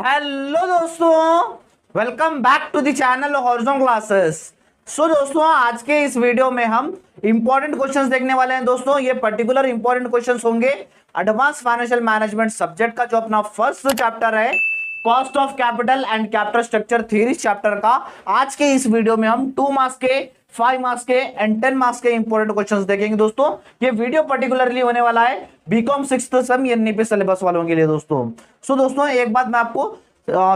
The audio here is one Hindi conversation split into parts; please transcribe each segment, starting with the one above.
हेलो दोस्तों, welcome back to the channel Horizon classes. So दोस्तों, आज के इस वीडियो में हम इंपॉर्टेंट क्वेश्चंस देखने वाले हैं। दोस्तों, ये पर्टिकुलर इंपॉर्टेंट क्वेश्चंस होंगे एडवांस फाइनेंशियल मैनेजमेंट सब्जेक्ट का, जो अपना फर्स्ट चैप्टर है cost of capital and capital structure theory chapter का। आज के इस वीडियो में हम 2 मार्क्स के, 5 मार्क्स के एंड 10 मार्क्स के इंपॉर्टेंट क्वेश्चंस देखेंगे। दोस्तों, ये वीडियो पर्टिकुलरली होने वाला है BCom 6th same NEP syllabus वालों के लिए। दोस्तों, दोस्तों एक बात मैं आपको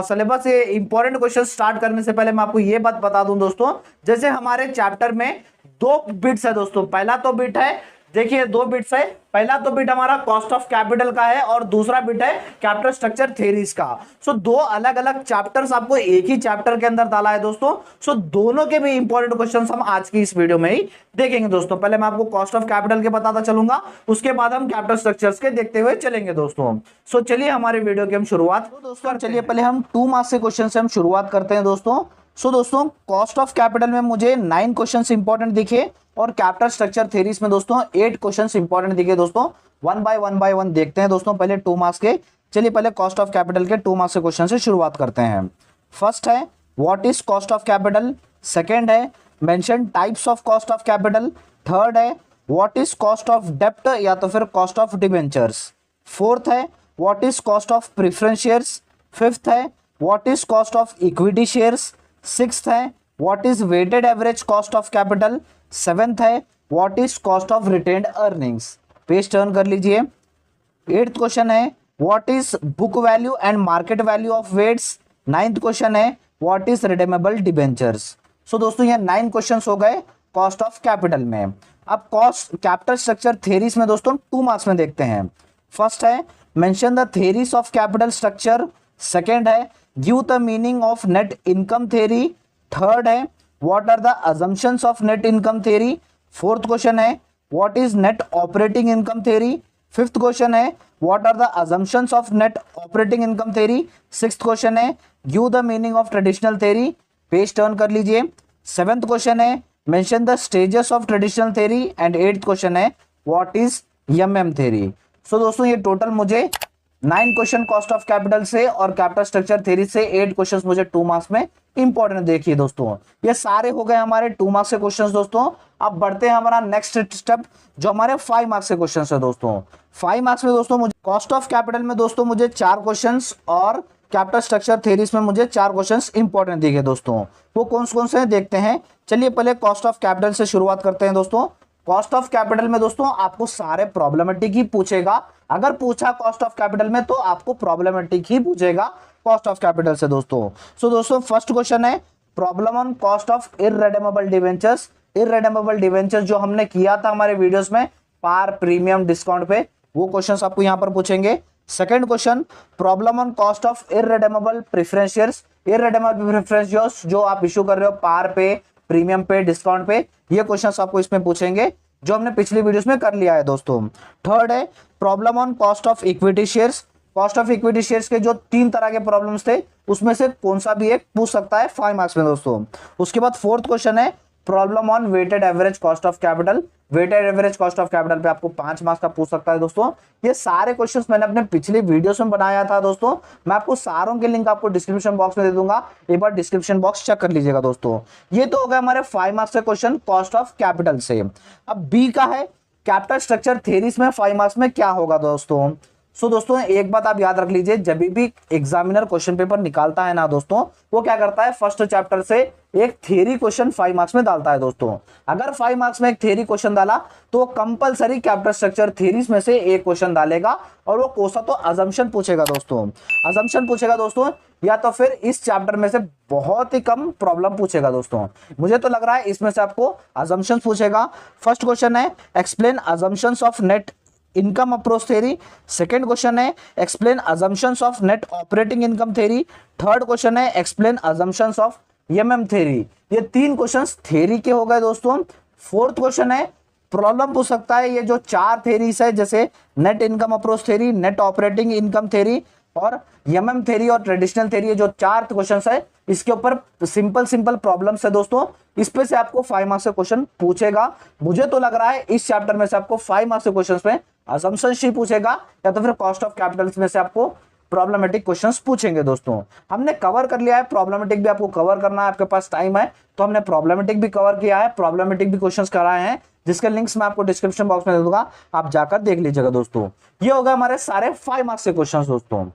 सिलेबस से इंपॉर्टेंट क्वेश्चन स्टार्ट करने से पहले मैं आपको ये बात बता दूं दोस्तों, जैसे हमारे चैप्टर में 2 बिट्स है दोस्तों। पहला तो बिट है, देखिए 2 बिट्स है। पहला तो बिट हमारा कॉस्ट ऑफ कैपिटल का है और दूसरा बिट है कैपिटल स्ट्रक्चर थ्योरीज का। दो अलग अलग चैप्टर्स आपको एक ही चैप्टर के अंदर डाला है दोस्तों। दोनों के भी इंपॉर्टेंट क्वेश्चंस हम आज की इस वीडियो में ही देखेंगे दोस्तों। पहले मैं आपको कॉस्ट ऑफ कैपिटल के बताता चलूंगा, उसके बाद हम कैपिटल स्ट्रक्चर्स के देखते हुए चलेंगे दोस्तों। चलिए हमारे वीडियो की हम शुरुआत दोस्तों, चलिए पहले हम 2 मार्क्स के क्वेश्चन से हम शुरुआत करते हैं दोस्तों। दोस्तों, कॉस्ट ऑफ कैपिटल में मुझे 9 क्वेश्चंस इंपॉर्टेंट दिखे और कैपिटल स्ट्रक्चर थ्योरीज में दोस्तों 8 क्वेश्चंस इंपॉर्टेंट दिखे दोस्तों। वन बाय वन देखते हैं दोस्तों। पहले 2 मार्क्स के, चलिए पहले कॉस्ट ऑफ कैपिटल के 2 मार्क्स के क्वेश्चन से शुरुआत करते हैं। फर्स्ट है what is cost of capital. Second है mention types of cost of capital. Third है व्हाट इज कॉस्ट ऑफ डेब्ट या तो फिर कॉस्ट ऑफ डिबेंचर्स। फोर्थ है what is cost of preference shares. Fifth है what is cost of equity shares. Sixth है what is weighted average cost of capital. Seventh है what is cost of retained earnings. Page turn कर लीजिए। 8th क्वेश्चन है what is book value and market value of weights. 9th question है व्हाट इज रिडीमेबल डिबेंचर्स। दोस्तों, ये 9 क्वेश्चंस हो गए कॉस्ट ऑफ कैपिटल में। अब कॉस्ट कैपिटल स्ट्रक्चर थ्योरीज में दोस्तों 2 मार्क्स में देखते हैं। फर्स्ट है mention the theories of capital structure. Second है give the meaning of net income theory. Third है what are the assumptions of net income theory. Fourth question है what is net operating income theory. Fifth question है what are the assumptions of net operating income theory. Sixth question है give the meaning of traditional theory. Page turn कर लीजिए। 7th क्वेश्चन है mention the stages of traditional theory and 8th question है व्हाट इज एमएम थ्योरी। दोस्तों, ये टोटल मुझे 9 क्वेश्चन कॉस्ट ऑफ कैपिटल से और कैपिटल स्ट्रक्चर थ्योरी से 8 क्वेश्चंस मुझे 2 मार्क्स में इंपॉर्टेंट देखिए दोस्तों। ये सारे हो गए हमारे 2 मार्क्स के क्वेश्चंस दोस्तों। अब बढ़ते हैं हमारा नेक्स्ट स्टेप, जो हमारे 5 मार्क्स के क्वेश्चंस है दोस्तों। 5 मार्क्स में दोस्तों मुझे कॉस्ट ऑफ कैपिटल में दोस्तों मुझे 4 क्वेश्चंस और कैपिटल स्ट्रक्चर थ्योरीज में मुझे 4 क्वेश्चंस इंपॉर्टेंट दिखे दोस्तों। वो कौन से हैं देखते हैं। चलिए पहले कॉस्ट ऑफ कैपिटल से शुरुआत करते हैं दोस्तों। कॉस्ट ऑफ कैपिटल में दोस्तों आपको सारे प्रॉब्लमेटिक ही पूछेगा। अगर पूछा कॉस्ट ऑफ कैपिटल में तो आपको प्रॉब्लमेटिक ही पूछेगा कॉस्ट ऑफ कैपिटल से दोस्तों। दोस्तों, फर्स्ट क्वेश्चन है problem on cost of irredeemable debentures. Irredeemable debentures जो हमने किया था हमारे वीडियोस में पार, प्रीमियम, डिस्काउंट पे, वो क्वेश्चंस आपको यहां पर पूछेंगे। Second question problem on cost of irredeemable preference shares. Irredeemable preference shares जो आप इशू कर रहे हो पार पे, प्रीमियम पे, डिस्काउंट पे, ये क्वेश्चंस आपको इसमें पूछेंगे जो हमने पिछली वीडियोस में कर लिया है दोस्तों। थर्ड है problem on cost of equity shares. Cost of equity shares के जो 3 तरह के प्रॉब्लम्स थे उसमें से कौन सा भी एक पूछ सकता है 5 मार्क्स में दोस्तों। उसके बाद फोर्थ क्वेश्चन है problem on weighted average cost of capital. Weighted average cost of capital पे आपको 5 मार्क्स का पूछ सकता है दोस्तों। ये सारे क्वेश्चंस मैंने अपने पिछले वीडियोस में बनाया था दोस्तों। मैं आपको सारों के लिंक आपको डिस्क्रिप्शन बॉक्स में दे दूंगा, एक बार डिस्क्रिप्शन बॉक्स चेक कर लीजिएगा दोस्तों। ये तो हो गया हमारे 5 मार्क्स के क्वेश्चन कॉस्ट ऑफ कैपिटल से। अब बी का है कैपिटल स्ट्रक्चर थ्योरीज में 5 मार्क्स में क्या होगा दोस्तों। दोस्तों, एक बात आप याद रख लीजिए, जब भी एग्जामिनर क्वेश्चन पेपर निकालता है ना दोस्तों, वो क्या करता है फर्स्ट चैप्टर से एक थ्योरी क्वेश्चन 5 मार्क्स में डालता है दोस्तों। अगर 5 मार्क्स में एक थ्योरी क्वेश्चन डाला तो कंपलसरी कैपिटल स्ट्रक्चर थ्योरीज में से एक क्वेश्चन डालेगा और वो कोसा तो अजम्पशन पूछेगा दोस्तों। अजम्पशन पूछेगा दोस्तों, या तो फिर इस चैप्टर में से बहुत ही कम प्रॉब्लम पूछेगा दोस्तों। मुझे तो लग रहा है इसमें से आपको अजम्पशन पूछेगा। फर्स्ट क्वेश्चन है explain assumptions of net income approach theory. Second question है explain assumptions of net operating income theory. Third question है explain assumptions of MM theory. ये 3 क्वेश्चंस थ्योरी के हो गए दोस्तों। फोर्थ क्वेश्चन है प्रॉब्लम पूछ सकता है, ये जो 4 थ्योरीज है जैसे net income approach theory, net operating income theory और एमएम थ्योरी और ट्रेडिशनल थ्योरी, जो 4 क्वेश्चंस है इसके ऊपर सिंपल प्रॉब्लम्स है दोस्तों। इस पे से आपको 5 मार्क्स के क्वेश्चन पूछेगा। मुझे तो लग रहा है इस चैप्टर में से आपको 5 मार्क्स के क्वेश्चंस में असम्पशंस ही पूछेगा या तो फिर कॉस्ट ऑफ कैपिटल्स में से आपको प्रॉब्लमेटिक क्वेश्चंस पूछेंगे दोस्तों। हमने कवर कर लिया है, प्रॉब्लमेटिक भी आपको कवर करना है, आपके पास टाइम है तो हमने प्रॉब्लमेटिक भी कवर किया है, प्रॉब्लमेटिक भी क्वेश्चंस कराए हैं, जिसके लिंक्स मैं आपको डिस्क्रिप्शन बॉक्स में दे दूंगा, आप जाकर देख लीजिएगा दोस्तों। ये हो गए हमारे सारे 5 मार्क्स के क्वेश्चंस दोस्तों।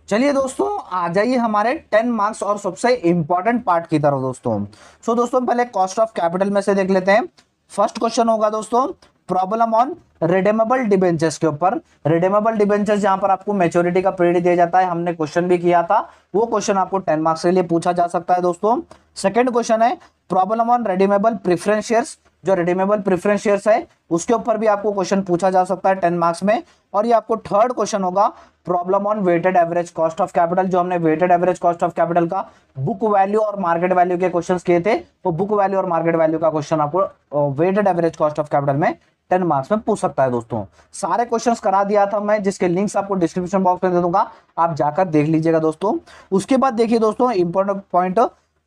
चलिए दोस्तों आ जाइए हमारे 10 मार्क्स और सबसे इंपॉर्टेंट पार्ट की तरफ दोस्तों। सो दोस्तों पहले कॉस्ट ऑफ कैपिटल में से देख लेते हैं। फर्स्ट क्वेश्चन होगा दोस्तों प्रॉब्लम ऑन रिडेमेबल डिबेंचर्स के ऊपर। रिडेमेबल डिबेंचर्स जहां पर आपको मैच्योरिटी का पीरियड दिया जाता है, हमने क्वेश्चन भी किया था, वो क्वेश्चन आपको 10 मार्क्स के लिए पूछा जा सकता है दोस्तों। सेकंड क्वेश्चन है problem on redeemable preference shares. जो रिडीमेबल प्रेफरेंस शेयर्स है उसके ऊपर भी आपको क्वेश्चन पूछा जा सकता है 10 मार्क्स में। और ये आपको थर्ड क्वेश्चन होगा problem on weighted average cost of capital. जो हमने weighted average cost of capital का बुक वैल्यू और मार्केट वैल्यू के क्वेश्चंस किए थे, वो बुक वैल्यू और मार्केट वैल्यू का क्वेश्चन आपको weighted average cost of capital में 10 मार्क्स में पूछ सकता है दोस्तों। सारे क्वेश्चंस करा दिया था मैं, जिसके लिंक्स आपको डिस्क्रिप्शन बॉक्स में दे दूंगा, आप जाकर देख लीजिएगा दोस्तों। उसके बाद देखिए दोस्तों important point,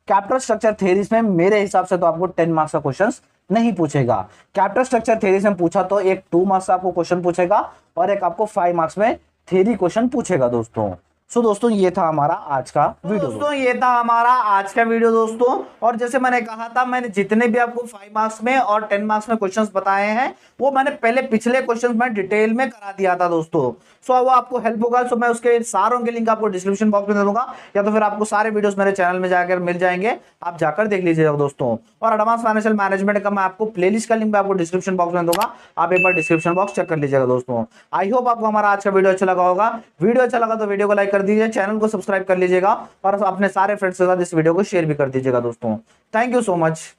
capital structure theories में मेरे हिसाब से तो आपको 10 मार्क्स का क्वेश्चन नहीं पूछेगा। कैपिटल स्ट्रक्चर थ्योरीज में पूछा तो एक 2 मार्क्स का आपको क्वेश्चन पूछेगा और एक आपको 5 मार्क्स में थ्योरी क्वेश्चन पूछेगा दोस्तों। सो दोस्तों ये था हमारा आज का वीडियो दोस्तों, ये था हमारा आज का वीडियो दोस्तों। और जैसे मैंने कहा था, मैंने जितने भी आपको 5 मार्क्स में और 10 मार्क्स में क्वेश्चंस बताए हैं, वो मैंने पहले पिछले क्वेश्चंस में डिटेल में करा दिया था दोस्तों। सो वो आपको हेल्प होगा। सो मैं उसके सारों के लिंक आपको डिस्क्रिप्शन बॉक्स में दे दूंगा, या तो फिर आपको सारे वीडियोस मेरे चैनल में जाकर मिल जाएंगे, आप जाकर देख लीजिएगा दोस्तों। और एडवांस फाइनेंशियल मैनेजमेंट का मैं आपको प्लेलिस्ट का लिंक आपको डिस्क्रिप्शन बॉक्स में दूंगा, आप एक बार डिस्क्रिप्शन बॉक्स चेक कर लीजिएगा दोस्तों। आई होप आपको हमारा आज का वीडियो अच्छा लगा होगा। वीडियो अच्छा लगा तो वीडियो को लाइक कर दीजिए, चैनल को सब्सक्राइब कर लीजिएगा और अपने सारे फ्रेंड्स के साथ इस वीडियो को शेयर भी कर दीजिएगा दोस्तों। Thank you so much.